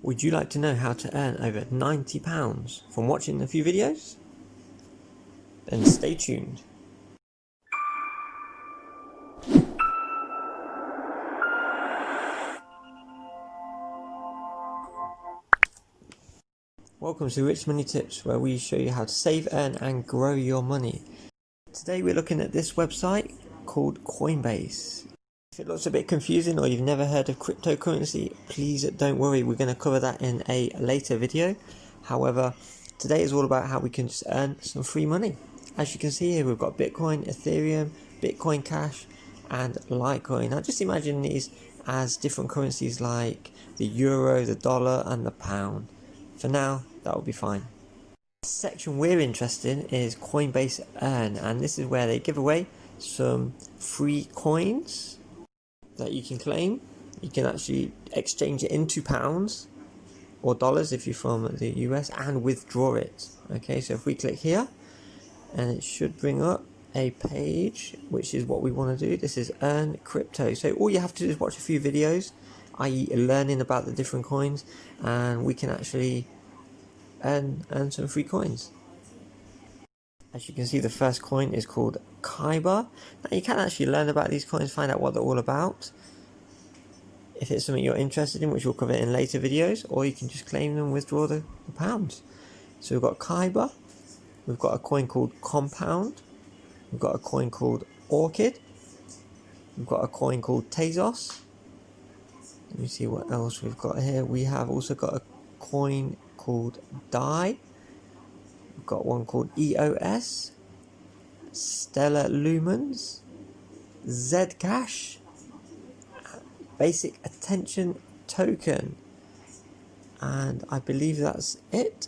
Would you like to know how to earn over £90 from watching a few videos? Then stay tuned. Welcome to Rich Money Tips, where we show you how to save, earn and grow your money. Today we're looking at this website called Coinbase. If it looks a bit confusing or you've never heard of cryptocurrency, please don't worry, we're going to cover that in a later video. However, today is all about how we can just earn some free money. As you can see here, we've got Bitcoin, Ethereum, Bitcoin Cash and Litecoin. Now just imagine these as different currencies like the euro, the dollar and the pound. For now, that will be fine. The section we're interested in is Coinbase Earn, and this is where they give away some free coins that you can claim. You can actually exchange it into pounds or dollars if you're from the US and withdraw it. Okay, so if we click here, and it should bring up a page, which is what we want to do. This is Earn Crypto. So all you have to do is watch a few videos, i.e. learning about the different coins, and we can actually earn some free coins. As you can see, the first coin is called Kyber. Now you can actually learn about these coins, find out what they're all about, if it's something you're interested in, which we'll cover in later videos, or you can just claim them and withdraw the pounds. So we've got Kyber, we've got a coin called Compound, we've got a coin called Orchid, we've got a coin called Tezos. Let me see what else we've got here. We have also got a coin called DAI. We've got one called EOS, Stellar Lumens, Zcash, Basic Attention Token, and I believe that's it.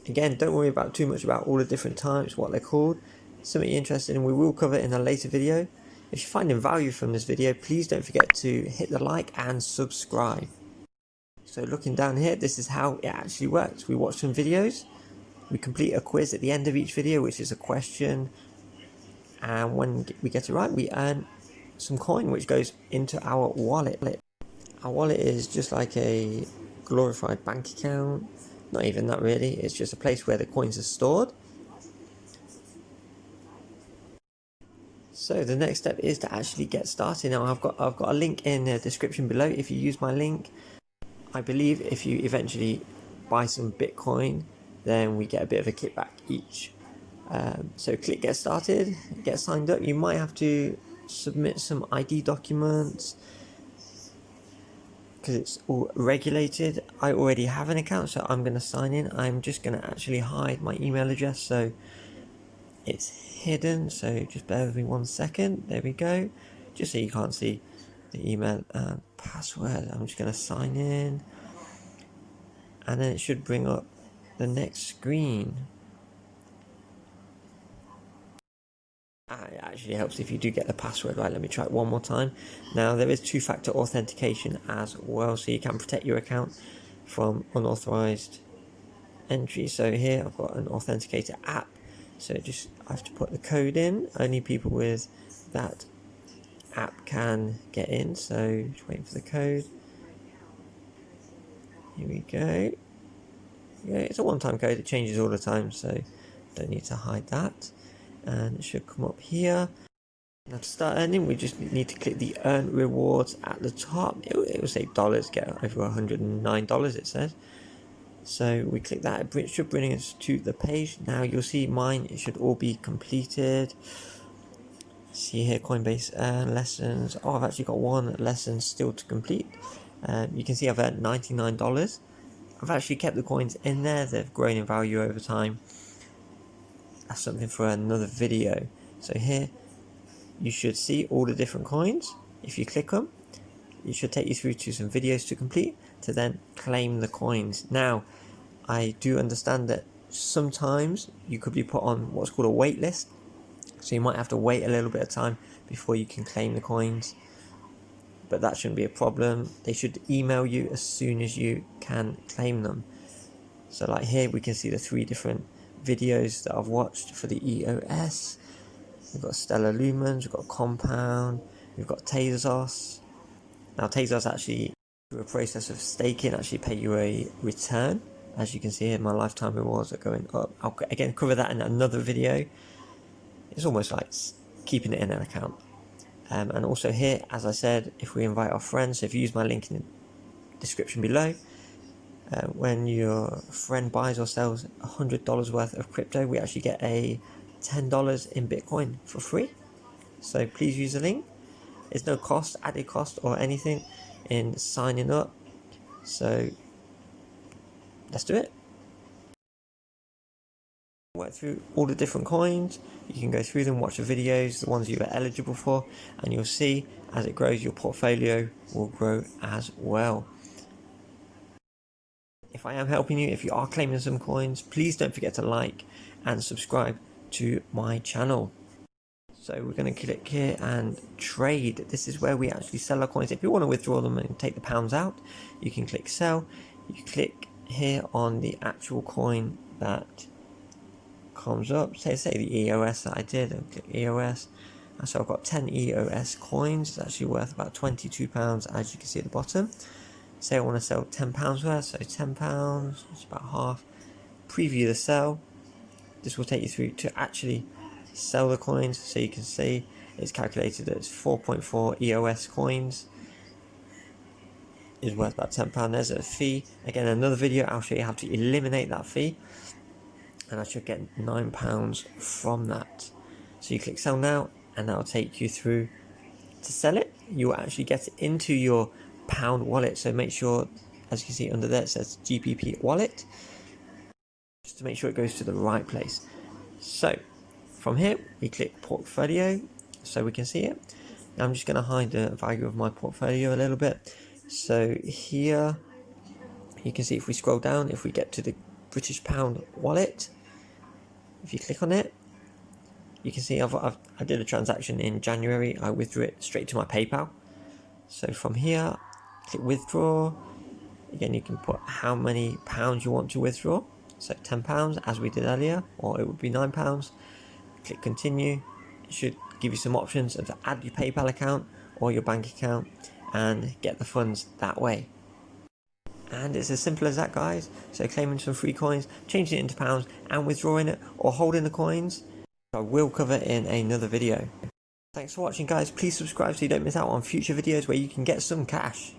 Again, don't worry about too much about all the different types, what they're called. Something you're interested in, we will cover in a later video. If you're finding value from this video, please don't forget to hit the like and subscribe. So looking down here, this is how it actually works. We watch some videos, we complete a quiz at the end of each video, which is a question, and when we get it right, we earn some coin, which goes into our wallet. Our wallet is just like a glorified bank account. Not even that really, it's just a place where the coins are stored. So the next step is to actually get started. Now I've got a link in the description below. If you use my link, I believe if you eventually buy some Bitcoin, then we get a bit of a kickback each. So click get started, get signed up. You might have to submit some ID documents because it's all regulated. I already have an account, so I'm going to sign in. I'm just going to actually hide my email address so it's hidden, so just bear with me 1 second. There we go, just so you can't see the email and password. I'm just going to sign in, and then it should bring up the next screen. It actually helps if you do get the password right. Let me try it one more time. Now there is two-factor authentication as well, so you can protect your account from unauthorized entry. So here I've got an authenticator app, so just I have to put the code in. Only people with that app can get in, so just waiting for the code. Here we go. Yeah, it's a one-time code, it changes all the time, so don't need to hide that. And it should come up here. Now to start earning, we just need to click the earn rewards at the top. It will say dollars, get over $109 it says. So we click that, it should bring us to the page. Now you'll see mine, it should all be completed. See here, Coinbase Earn lessons. Oh, I've actually got one lesson still to complete. You can see I've earned $99. I've actually kept the coins in there, they've grown in value over time. That's something for another video. So here you should see all the different coins. If you click them, it should take you through to some videos to complete to then claim the coins. Now I do understand that sometimes you could be put on what's called a wait list, so you might have to wait a little bit of time before you can claim the coins, but that shouldn't be a problem. They should email you as soon as you can claim them. So like here we can see the 3 different videos that I've watched for the EOS. We've got Stellar Lumens, we've got Compound, we've got Tezos. Now Tezos actually through a process of staking actually pay you a return. As you can see here, my lifetime rewards are going up. I'll again cover that in another video. It's almost like keeping it in an account. And also here, as I said, if we invite our friends, so if you use my link in the description below, when your friend buys or sells $100 worth of crypto, we actually get a $10 in Bitcoin for free. So please use the link. There's no cost, added cost or anything in signing up. So let's do it. Work through all the different coins. You can go through them, watch the videos, the ones you are eligible for, and you'll see as it grows, your portfolio will grow as well. If I am helping you, if you are claiming some coins, please don't forget to like and subscribe to my channel. So we're going to click here and trade. This is where we actually sell our coins. If you want to withdraw them and take the pounds out, you can click sell. You click here on the actual coin that comes up. Say the EOS that I did, and click EOS. And so I've got 10 EOS coins. It's actually worth about £22, as you can see at the bottom. Say I want to sell £10 worth, so £10, it's about half. Preview the sell. This will take you through to actually sell the coins, so you can see it's calculated as 4.4 EOS coins is worth about £10. There's a fee. Again, another video, I'll show you how to eliminate that fee, and I should get £9 from that. So you click sell now, and that'll take you through to sell it. You will actually get it into your pound wallet, so make sure, as you can see under there, it says GPP wallet, just to make sure it goes to the right place. So from here we click portfolio so we can see it. Now I'm just going to hide the value of my portfolio a little bit. So here you can see, if we scroll down, if we get to the British pound wallet, if you click on it, you can see I did a transaction in January. I withdrew it straight to my PayPal. So from here, click withdraw. Again, you can put how many pounds you want to withdraw. So £10 as we did earlier, or it would be £9. Click continue. It should give you some options of to add your PayPal account or your bank account and get the funds that way. And it's as simple as that, guys. So claiming some free coins, changing it into pounds and withdrawing it, or holding the coins, I will cover in another video. Thanks for watching, guys. Please subscribe so you don't miss out on future videos where you can get some cash.